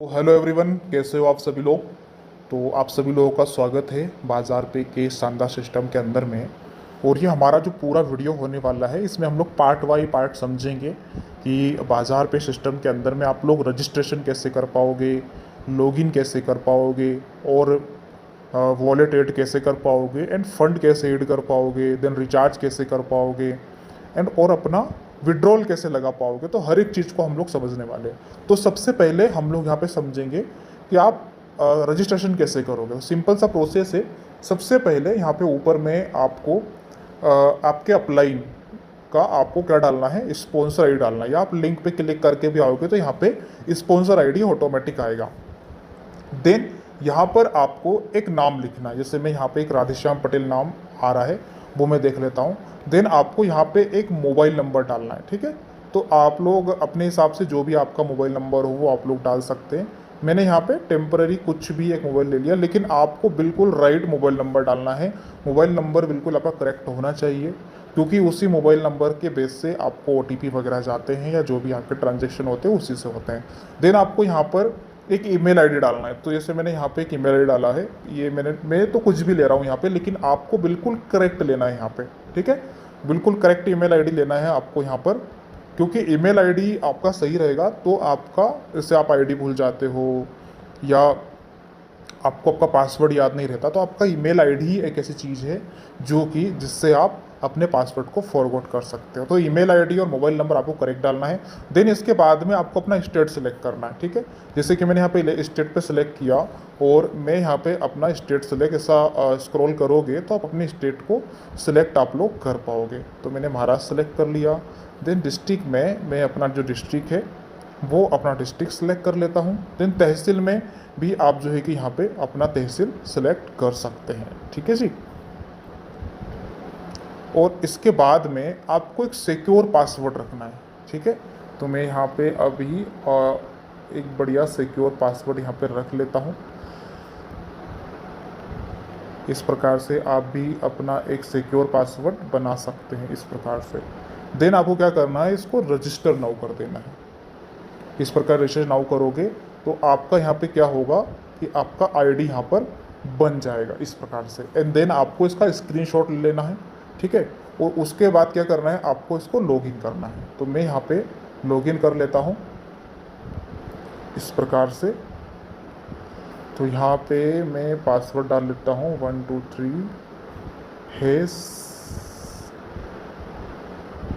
Hello everyone, कैसे हो आप सभी लोग। तो आप सभी लोगों का स्वागत है बाज़ार पे के शानदार सिस्टम के अंदर में। और ये हमारा जो पूरा वीडियो होने वाला है, इसमें हम लोग पार्ट बाई पार्ट समझेंगे कि बाज़ार पे सिस्टम के अंदर में आप लोग रजिस्ट्रेशन कैसे कर पाओगे, लॉगिन कैसे कर पाओगे, और वॉलेट ऐड कैसे कर पाओगे, एंड फंड कैसे ऐड कर पाओगे, देन रिचार्ज कैसे कर पाओगे, एंड और अपना विड्रॉल कैसे लगा पाओगे। तो हर एक चीज़ को हम लोग समझने वाले हैं। तो सबसे पहले हम लोग यहाँ पे समझेंगे कि आप रजिस्ट्रेशन कैसे करोगे। सिंपल सा प्रोसेस है। सबसे पहले यहाँ पे ऊपर में आपको आपके अपलाइन का आपको क्या डालना है, स्पॉन्सर आईडी डालना है। या आप लिंक पे क्लिक करके भी आओगे तो यहाँ पे स्पॉन्सर आईडी ऑटोमेटिक आएगा। देन यहाँ पर आपको एक नाम लिखना है। जैसे मैं यहाँ पे एक राधेश्याम पटेल नाम आ रहा है, वो मैं देख लेता हूँ। देन आपको यहाँ पे एक मोबाइल नंबर डालना है, ठीक है। तो आप लोग अपने हिसाब से जो भी आपका मोबाइल नंबर हो वो आप लोग डाल सकते हैं। मैंने यहाँ पे टेम्पररी कुछ भी एक मोबाइल ले लिया, लेकिन आपको बिल्कुल राइट मोबाइल नंबर डालना है। मोबाइल नंबर बिल्कुल आपका करेक्ट होना चाहिए, क्योंकि उसी मोबाइल नंबर के बेस से आपको OTP वगैरह जाते हैं, या जो भी आपके ट्रांजेक्शन होते हैं उसी से होते हैं। देन आपको यहाँ पर एक ईमेल आईडी डालना है। तो जैसे मैंने यहाँ पे एक ईमेल आईडी डाला है, ये मैं तो कुछ भी ले रहा हूँ यहाँ पे, लेकिन आपको बिल्कुल करेक्ट लेना है यहाँ पे, ठीक है। बिल्कुल करेक्ट ईमेल आईडी लेना है आपको यहाँ पर, क्योंकि ईमेल आईडी आपका सही रहेगा तो आपका, जैसे आप आईडी भूल जाते हो या आपको आपका पासवर्ड याद नहीं रहता, तो आपका ईमेल आईडी ही एक ऐसी चीज़ है जो कि जिससे आप अपने पासवर्ड को फॉरवर्ड कर सकते हो। तो ईमेल आईडी और मोबाइल नंबर आपको करेक्ट डालना है। देन इसके बाद में आपको अपना स्टेट सेलेक्ट करना है, ठीक है। जैसे कि मैंने यहाँ पे स्टेट पे सेलेक्ट किया, और मैं यहाँ पे अपना स्टेट सेलेक्ट, ऐसा स्क्रॉल करोगे तो आप अपने स्टेट को सिलेक्ट आप लोग कर पाओगे। तो मैंने महाराष्ट्र सेलेक्ट कर लिया। देन डिस्ट्रिक्ट में मैं अपना जो डिस्ट्रिक्ट है वो अपना डिस्ट्रिक्ट सेलेक्ट कर लेता हूँ। देन तहसील में भी आप जो है कि यहाँ पे अपना तहसील सेलेक्ट कर सकते हैं, ठीक है जी। और इसके बाद में आपको एक सिक्योर पासवर्ड रखना है, ठीक है। तो मैं यहाँ पे अभी एक बढ़िया सिक्योर पासवर्ड यहाँ पे रख लेता हूँ। इस प्रकार से आप भी अपना एक सिक्योर पासवर्ड बना सकते हैं, इस प्रकार से। देन आपको क्या करना है, इसको रजिस्टर नाउ कर देना है। इस प्रकार रजिस्टर नाउ करोगे तो आपका यहाँ पे क्या होगा कि आपका आईडी यहाँ पर बन जाएगा इस प्रकार से। एंड देन आपको इसका स्क्रीनशॉट ले लेना है, ठीक है। और उसके बाद क्या करना है, आपको इसको लॉगिन करना है। तो मैं यहाँ पे लॉगिन कर लेता हूँ इस प्रकार से। तो यहाँ पे मैं पासवर्ड डाल लेता हूँ 123 हैश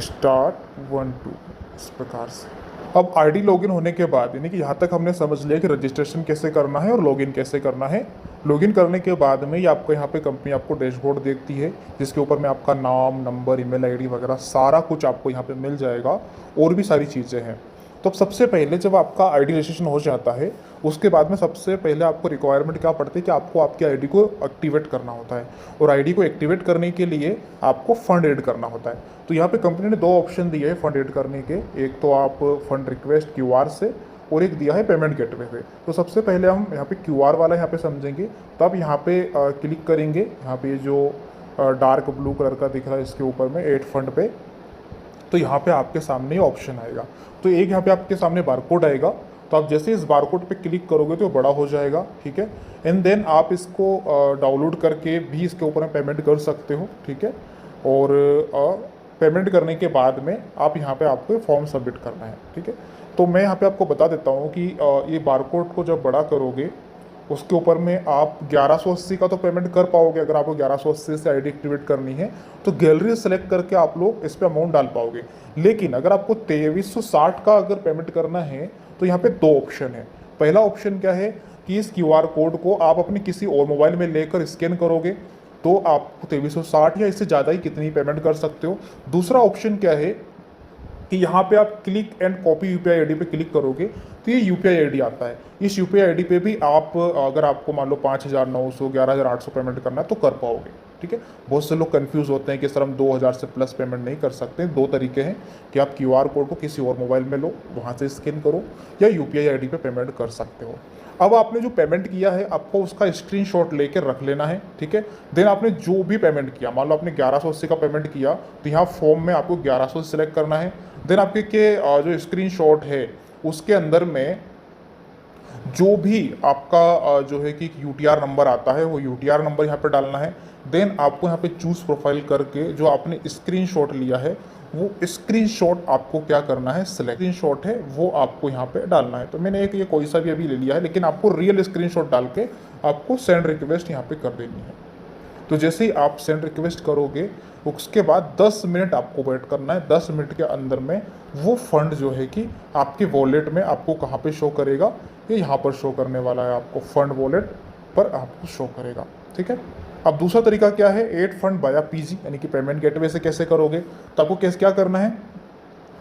स्टार्ट 12, इस प्रकार से। अब आईडी लॉगिन होने के बाद, यानी कि यहाँ तक हमने समझ लिया कि रजिस्ट्रेशन कैसे करना है और लॉगिन कैसे करना है। लॉगिन करने के बाद में ये आपको यहाँ पे कंपनी आपको डैशबोर्ड देखती है, जिसके ऊपर में आपका नाम, नंबर, ईमेल आईडी वगैरह सारा कुछ आपको यहाँ पे मिल जाएगा, और भी सारी चीज़ें हैं। तो अब सबसे पहले जब आपका आईडी रजिस्ट्रेशन हो जाता है, उसके बाद में सबसे पहले आपको रिक्वायरमेंट क्या पड़ती है कि आपको आपकी आईडी को एक्टिवेट करना होता है। और आईडी को एक्टिवेट करने के लिए आपको फंड ऐड करना होता है। तो यहाँ पे कंपनी ने 2 ऑप्शन दिए हैं फंड ऐड करने के। एक तो आप फंड रिक्वेस्ट QR से, और एक दिया है पेमेंट गेटवे पे। तो सबसे पहले हम यहाँ पे QR वाला यहाँ पे समझेंगे। तो आप यहाँ पे क्लिक करेंगे, यहाँ पे जो डार्क ब्लू कलर का दिख रहा है इसके ऊपर में ऐड फंड पे, तो यहाँ पे आपके सामने ऑप्शन आएगा। तो एक यहाँ पे आपके सामने बारकोड आएगा। तो आप जैसे इस बारकोड पे क्लिक करोगे तो बड़ा हो जाएगा, ठीक है। एंड देन आप इसको डाउनलोड करके भी इसके ऊपर में पेमेंट कर सकते हो, ठीक है। और पेमेंट करने के बाद में आप यहाँ पे आपको फॉर्म सबमिट करना है, ठीक है। तो मैं यहाँ पे आपको बता देता हूँ कि ये बारकोड को जब बड़ा करोगे उसके ऊपर में आप 1180 का तो पेमेंट कर पाओगे। अगर आपको 1180 से आईडी एक्टिवेट करनी है तो गैलरी सेलेक्ट करके आप लोग इस पर अमाउंट डाल पाओगे। लेकिन अगर आपको 2360 का अगर पेमेंट करना है तो यहाँ पे 2 ऑप्शन है। पहला ऑप्शन क्या है कि इस QR कोड को आप अपने किसी और मोबाइल में लेकर स्कैन करोगे तो आप 2360 या इससे ज़्यादा ही कितनी पेमेंट कर सकते हो। दूसरा ऑप्शन क्या है कि यहाँ पे आप click and copy UPI ID पे क्लिक करोगे तो ये UPI आईडी आता है। इस UPI आईडी पे भी आप, अगर आपको मान लो 5900 11800 पेमेंट करना है तो कर पाओगे, ठीक है। बहुत से लोग कंफ्यूज होते हैं कि सर हम 2000 से प्लस पेमेंट नहीं कर सकते। 2 तरीके हैं कि आप QR कोड को किसी और मोबाइल में लो, वहाँ से स्कैन करो, या UPI आईडी पे पेमेंट कर सकते हो। अब आपने जो पेमेंट किया है आपको उसका स्क्रीनशॉट लेकर रख लेना है, ठीक है। देन आपने जो भी पेमेंट किया, मान लो आपने 1180 का पेमेंट किया तो यहाँ फॉर्म में आपको 1180 सेलेक्ट करना है। देन आपके जो स्क्रीनशॉट है उसके अंदर में जो भी आपका जो है कि यूटीआर नंबर आता है वो यूटीआर नंबर यहाँ पे डालना है। देन आपको यहाँ पे चूज़ प्रोफाइल करके जो आपने स्क्रीनशॉट लिया है वो स्क्रीनशॉट आपको क्या करना है, सिलेक्ट स्क्रीनशॉट है वो आपको यहाँ पे डालना है। तो मैंने एक ये कोई सा भी अभी ले लिया है, लेकिन आपको रियल स्क्रीनशॉट डाल के आपको सेंड रिक्वेस्ट यहाँ पे कर देनी है। तो जैसे ही आप सेंड रिक्वेस्ट करोगे उसके बाद 10 मिनट आपको वेट करना है। 10 मिनट के अंदर में वो फंड जो है कि आपके वॉलेट में आपको कहाँ पे शो करेगा, ये यहाँ पर शो करने वाला है, आपको फंड वॉलेट पर आपको शो करेगा। ठीक है। अब दूसरा तरीका क्या है, एड फंड बाया पीजी यानी कि पेमेंट गेटवे से कैसे करोगे। तो आपको कैसे क्या करना है,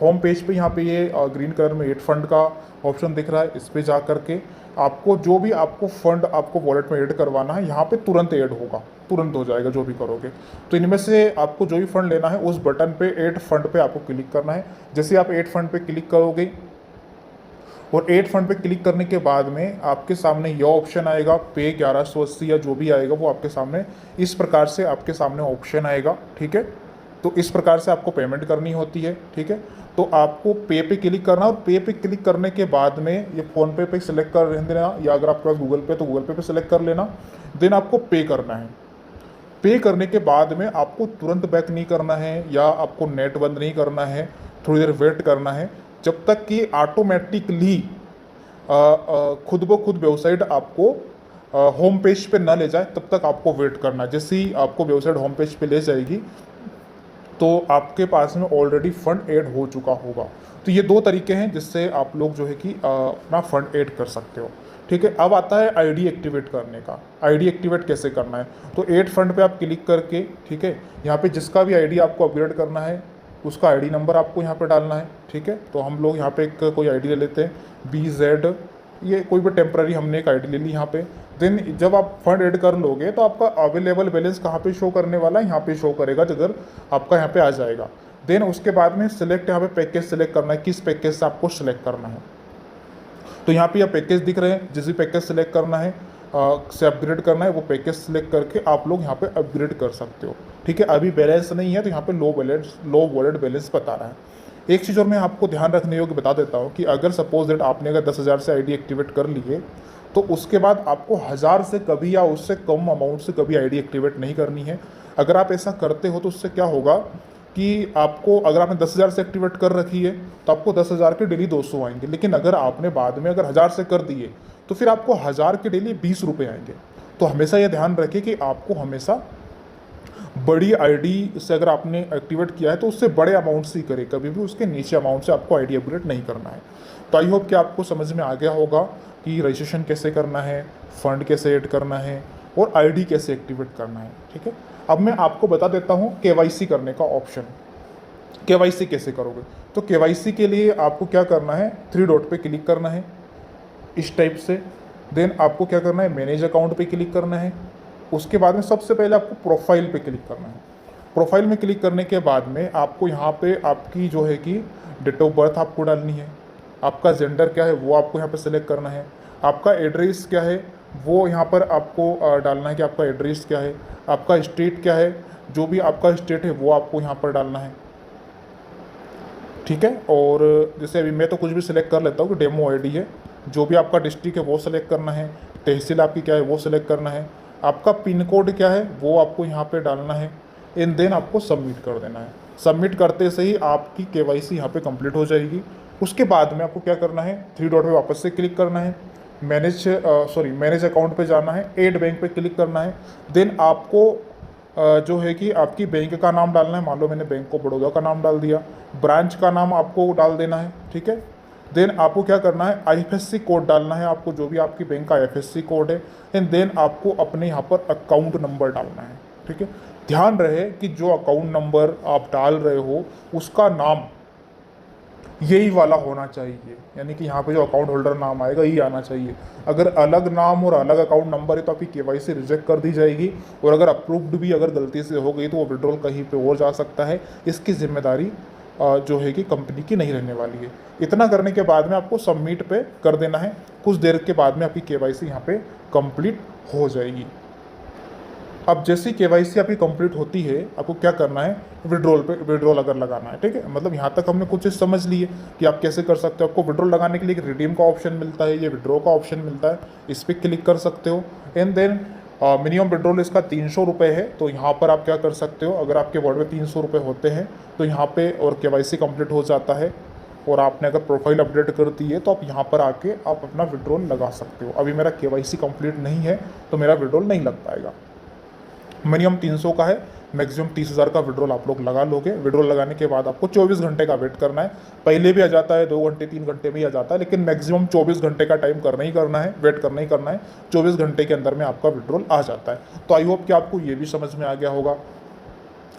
होम पेज पे यहाँ पे ये ग्रीन कलर में एड फंड का ऑप्शन दिख रहा है, इस पर जा करके आपको जो भी आपको फंड आपको वॉलेट में ऐड करवाना है यहाँ पे तुरंत ऐड होगा, तुरंत हो जाएगा जो भी करोगे। तो इनमें से आपको जो भी फंड लेना है उस बटन पे ऐड फंड पे आपको क्लिक करना है। जैसे आप ऐड फंड पे क्लिक करोगे और ऐड फंड पे क्लिक करने के बाद में आपके सामने यह ऑप्शन आएगा, पे 1180 या जो भी आएगा वो आपके सामने इस प्रकार से आपके सामने ऑप्शन आएगा। ठीक है। तो इस प्रकार से आपको पेमेंट करनी होती है। ठीक है। तो आपको पे पे क्लिक करना, और पे पे क्लिक करने के बाद में ये फ़ोन पे सिलेक्ट कर देना, या अगर आपके पास गूगल पे तो गूगल पे सिलेक्ट कर लेना। देन आपको पे करना है। पे करने के बाद में आपको तुरंत बैक नहीं करना है या आपको नेट बंद नहीं करना है, थोड़ी देर वेट करना है जब तक कि ऑटोमेटिकली खुद ब खुद वेबसाइट आपको होम पेज पे ना ले जाए, तब तक आपको वेट करना है। जैसे ही आपको वेबसाइट होम पेज पे ले जाएगी तो आपके पास में ऑलरेडी फंड ऐड हो चुका होगा। तो ये दो तरीके हैं जिससे आप लोग जो है कि अपना फंड ऐड कर सकते हो। ठीक है। अब आता है आईडी एक्टिवेट करने का। आईडी एक्टिवेट कैसे करना है, तो ऐड फंड पे आप क्लिक करके, ठीक है, यहाँ पे जिसका भी आईडी आपको अपग्रेड करना है उसका आईडी नंबर आपको यहाँ पे डालना है। ठीक है। तो हम लोग यहाँ पे एक कोई आईडी ले लेते हैं BZ, ये कोई भी टेम्प्ररी हमने एक आईडी ले ली यहाँ पे। देन जब आप फंड ऐड कर लोगे तो आपका अवेलेबल बैलेंस कहाँ पे शो करने वाला है, यहाँ पे शो करेगा अगर आपका यहाँ पे आ जाएगा। देन उसके बाद में सिलेक्ट यहाँ पे पैकेज सिलेक्ट करना है, किस पैकेज से आपको सिलेक्ट करना है। तो यहाँ पे यह पैकेज दिख रहे हैं, जिस भी पैकेज सिलेक्ट करना है से अपग्रेड करना है वो पैकेज सिलेक्ट करके आप लोग यहाँ पे अपग्रेड कर सकते हो। ठीक है। अभी बैलेंस नहीं है तो यहाँ पे लो वॉलेट बैलेंस बता रहा है। एक चीज़ और मैं आपको ध्यान रखने योग्य बता देता हूँ कि अगर सपोज दैट आपने अगर 10,000 से आईडी एक्टिवेट कर लिए तो उसके बाद आपको 1000 से कभी या उससे कम अमाउंट से कभी आईडी एक्टिवेट नहीं करनी है। अगर आप ऐसा करते हो तो उससे क्या होगा कि आपको, अगर आपने 10,000 से एक्टिवेट कर रखी है तो आपको 10,000 के डेली 200 आएंगे, लेकिन अगर आपने बाद में अगर 1000 से कर दिए तो फिर आपको 1000 के डेली 20 रुपये आएंगे। तो हमेशा ये ध्यान रखें कि आपको हमेशा बड़ी आईडी से अगर आपने एक्टिवेट किया है तो उससे बड़े अमाउंट से ही करें, कभी भी उसके नीचे अमाउंट से आपको आईडी अपग्रेड नहीं करना है। तो आई होप कि आपको समझ में आ गया होगा कि रजिस्ट्रेशन कैसे करना है, फंड कैसे ऐड करना है और आईडी कैसे एक्टिवेट करना है। ठीक है। अब मैं आपको बता देता हूँ KYC करने का ऑप्शन। KYC कैसे करोगे, तो KYC के लिए आपको क्या करना है, 3 डॉट पे क्लिक करना है इस टाइप से। देन आपको क्या करना है, मैनेज अकाउंट पे क्लिक करना है। उसके बाद में सबसे पहले आपको प्रोफाइल पे क्लिक करना है। प्रोफाइल में क्लिक करने के बाद में आपको यहाँ पे आपकी जो है कि डेट ऑफ बर्थ आपको डालनी है, आपका जेंडर क्या है वो आपको यहाँ पे सेलेक्ट करना है, आपका एड्रेस क्या है वो यहाँ पर आपको डालना है कि आपका एड्रेस क्या है, आपका स्टेट क्या है, जो भी आपका स्टेट है वो आपको यहाँ पर डालना है। ठीक है। और जैसे अभी मैं तो कुछ भी सिलेक्ट कर लेता हूँ कि डेमो आईडी है, जो भी आपका डिस्ट्रिक्ट है वो सिलेक्ट करना है, तहसील आपकी क्या है वो सिलेक्ट करना है, आपका पिन कोड क्या है वो आपको यहाँ पे डालना है, एंड देन आपको सबमिट कर देना है। सबमिट करते से ही आपकी KYC यहाँ पे कंप्लीट हो जाएगी। उसके बाद में आपको क्या करना है, 3 डॉट पे वापस से क्लिक करना है, मैनेज अकाउंट पे जाना है, ऐड बैंक पे क्लिक करना है। देन आपको जो है कि आपकी बैंक का नाम डालना है। मान लो मैंने बैंक ऑफ बड़ौदा का नाम डाल दिया, ब्रांच का नाम आपको डाल देना है। ठीक है। देन आपको क्या करना है, IFSC कोड डालना है, आपको जो भी आपकी बैंक का IFSC कोड है। एंड देन आपको अपने यहाँ पर अकाउंट नंबर डालना है। ठीक है। ध्यान रहे कि जो अकाउंट नंबर आप डाल रहे हो उसका नाम यही वाला होना चाहिए, यानी कि यहाँ पे जो अकाउंट होल्डर नाम आएगा यही आना चाहिए। अगर अलग नाम और अलग अकाउंट नंबर है तो आपकी KYC रिजेक्ट कर दी जाएगी, और अगर अप्रूव्ड भी अगर गलती से हो गई तो वो विड्रॉल कहीं पे और जा सकता है। इसकी जिम्मेदारी जो है कि कंपनी की नहीं रहने वाली है। इतना करने के बाद में आपको सबमिट पे कर देना है। कुछ देर के बाद में आपकी KYC यहाँ पे कंप्लीट हो जाएगी। अब जैसे केवाईसी आपकी कंप्लीट होती है, आपको क्या करना है, विड्रॉल अगर लगाना है, ठीक है। मतलब यहाँ तक हमने कुछ चीज़ समझ ली है कि आप कैसे कर सकते हो। आपको विड्रॉल लगाने के लिए एक रिडीम का ऑप्शन मिलता है, ये विड्रॉ का ऑप्शन मिलता है, इस पर क्लिक कर सकते हो। एंड देन मिनिमम विड्रॉल इसका 300 रुपये है, तो यहाँ पर आप क्या कर सकते हो, अगर आपके वॉलेट में 300 रुपये होते हैं तो यहाँ पे और केवाईसी कंप्लीट हो जाता है, और आपने अगर प्रोफाइल अपडेट कर दी है तो आप यहाँ पर आके आप अपना विड्रॉल लगा सकते हो। अभी मेरा केवाईसी कंप्लीट नहीं है तो मेरा विड्रॉल नहीं लग पाएगा। मिनिमम 300 का है, मैक्सिमम 30,000 का विड्रॉल आप लोग लगा लोगे। विड्रॉल लगाने के बाद आपको 24 घंटे का वेट करना है। पहले भी आ जाता है, 2 घंटे 3 घंटे में ही आ जाता है, लेकिन मैक्सिमम 24 घंटे का टाइम करना ही करना है, वेट करना ही करना है। 24 घंटे के अंदर में आपका विड्रॉल आ जाता है। तो आई होप कि आपको ये भी समझ में आ गया होगा।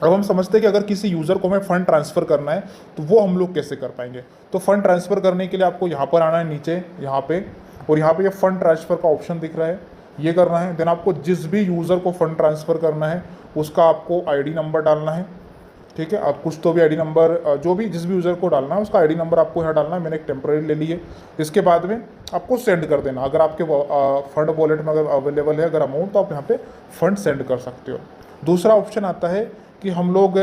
अब हम समझते हैं कि अगर किसी यूज़र को हमें फ़ंड ट्रांसफ़र करना है तो वो हम लोग कैसे कर पाएंगे। तो फ़ंड ट्रांसफ़र करने के लिए आपको यहाँ पर आना है नीचे, यहाँ पे, और यहाँ पे ये फ़ंड ट्रांसफ़र का ऑप्शन दिख रहा है, ये करना है। देन आपको जिस भी यूज़र को फ़ंड ट्रांसफ़र करना है उसका आपको आईडी नंबर डालना है, ठीक है। आप कुछ तो भी आईडी नंबर, जो भी जिस भी यूज़र को डालना है उसका आईडी नंबर आपको यहाँ डालना है। मैंने एक टेम्पररी ले ली है। इसके बाद में आपको सेंड कर देना। अगर आपके फंड वॉलेट में अगर अवेलेबल है अगर अमाउंट, तो आप यहाँ पे फंड सेंड कर सकते हो। दूसरा ऑप्शन आता है कि हम लोग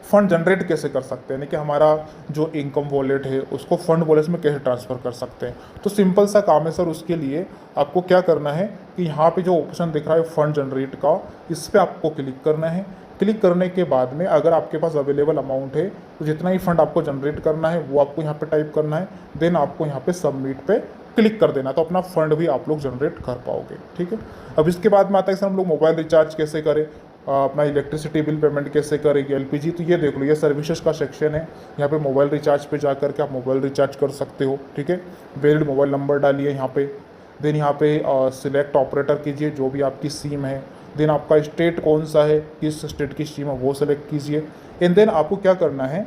फ़ंड जनरेट कैसे कर सकते हैं, यानी कि हमारा जो इनकम वॉलेट है उसको फ़ंड वॉलेट में कैसे ट्रांसफ़र कर सकते हैं। तो सिंपल सा काम है सर, उसके लिए आपको क्या करना है कि यहाँ पे जो ऑप्शन दिख रहा है फ़ंड जनरेट का, इस पर आपको क्लिक करना है। क्लिक करने के बाद में अगर आपके पास अवेलेबल अमाउंट है तो जितना ही फंड आपको जनरेट करना है वो आपको यहाँ पे टाइप करना है। देन आपको यहाँ पे सबमिट पे क्लिक कर देना, तो अपना फंड भी आप लोग जनरेट कर पाओगे, ठीक है। अब इसके बाद में आता है सर हम लोग मोबाइल रिचार्ज कैसे करें, अपना इलेक्ट्रिसिटी बिल पेमेंट कैसे करेंगे, एलपीजी। तो ये देख लो, ये सर्विसेज का सेक्शन है। यहाँ पे मोबाइल रिचार्ज पे जा करके आप मोबाइल रिचार्ज कर सकते हो, ठीक है। वैलिड मोबाइल नंबर डालिए यहाँ पे। देन यहाँ पे सिलेक्ट ऑपरेटर कीजिए जो भी आपकी सिम है। देन आपका स्टेट कौन सा है, किस स्टेट की सिम है वो सेलेक्ट कीजिए। एंड देन आपको क्या करना है,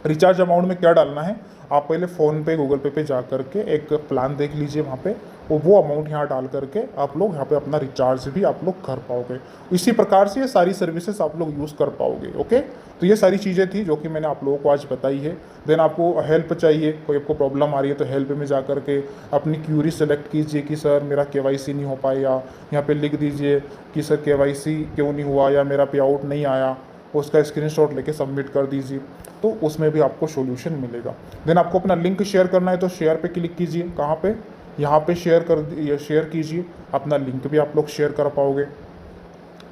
रिचार्ज अमाउंट में क्या डालना है, आप पहले फ़ोन पे गूगल पे जा करके एक प्लान देख लीजिए वहाँ पे, और वो अमाउंट यहाँ डाल करके आप लोग यहाँ पे अपना रिचार्ज भी आप लोग कर पाओगे। इसी प्रकार से ये सारी सर्विसेज आप लोग यूज़ कर पाओगे, ओके। तो ये सारी चीज़ें थी जो कि मैंने आप लोगों को आज बताई है। देन आपको हेल्प चाहिए, कोई आपको प्रॉब्लम आ रही है तो हेल्प में जा करके अपनी क्यूरी सेलेक्ट कीजिए कि सर मेरा केवाईसी नहीं हो पाया, यहाँ पे लिख दीजिए कि सर केवाईसी क्यों नहीं हुआ या मेरा पे आउट नहीं आया, उसका स्क्रीनशॉट लेके सबमिट कर दीजिए, तो उसमें भी आपको सॉल्यूशन मिलेगा। देन आपको अपना लिंक शेयर करना है तो शेयर पे क्लिक कीजिए, कहाँ पे, यहाँ पे शेयर कीजिए, अपना लिंक भी आप लोग शेयर कर पाओगे।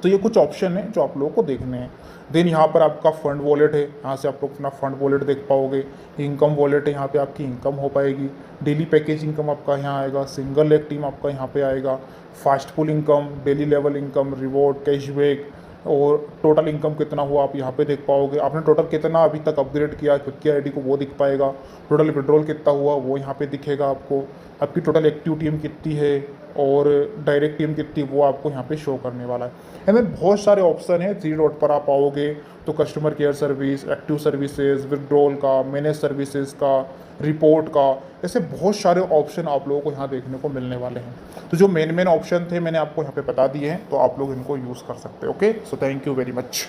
तो ये कुछ ऑप्शन है जो आप लोगों को देखने हैं। देन यहाँ पर आपका फंड वॉलेट है, यहाँ से आप लोग अपना फंड वॉलेट देख पाओगे। इनकम वॉलेट है, यहाँ पे आपकी इनकम हो पाएगी। डेली पैकेज इनकम आपका यहाँ आएगा, सिंगल लेग टीम आपका यहाँ पे आएगा, fast pull income, daily level income, reward, cashback, और टोटल इनकम कितना हुआ आप यहाँ पे देख पाओगे। आपने टोटल कितना अभी तक अपग्रेड किया खुद की आईडी को वो दिख पाएगा। टोटल विड्रॉल कितना हुआ वो यहाँ पे दिखेगा आपको। आपकी टोटल एक्टिव टीम कितनी है और डायरेक्ट टीम कितनी, वो आपको यहाँ पे शो करने वाला है। एंड देन बहुत सारे ऑप्शन है, 3 डॉट पर आप आओगे तो customer care service, active services, withdrawal का, मैनेज सर्विसेज का, रिपोर्ट का, ऐसे बहुत सारे ऑप्शन आप लोगों को यहाँ देखने को मिलने वाले हैं। तो जो मेन ऑप्शन थे मैंने आपको यहाँ पे बता दिए हैं, तो आप लोग इनको यूज़ कर सकते हैं, okay. So thank you very much.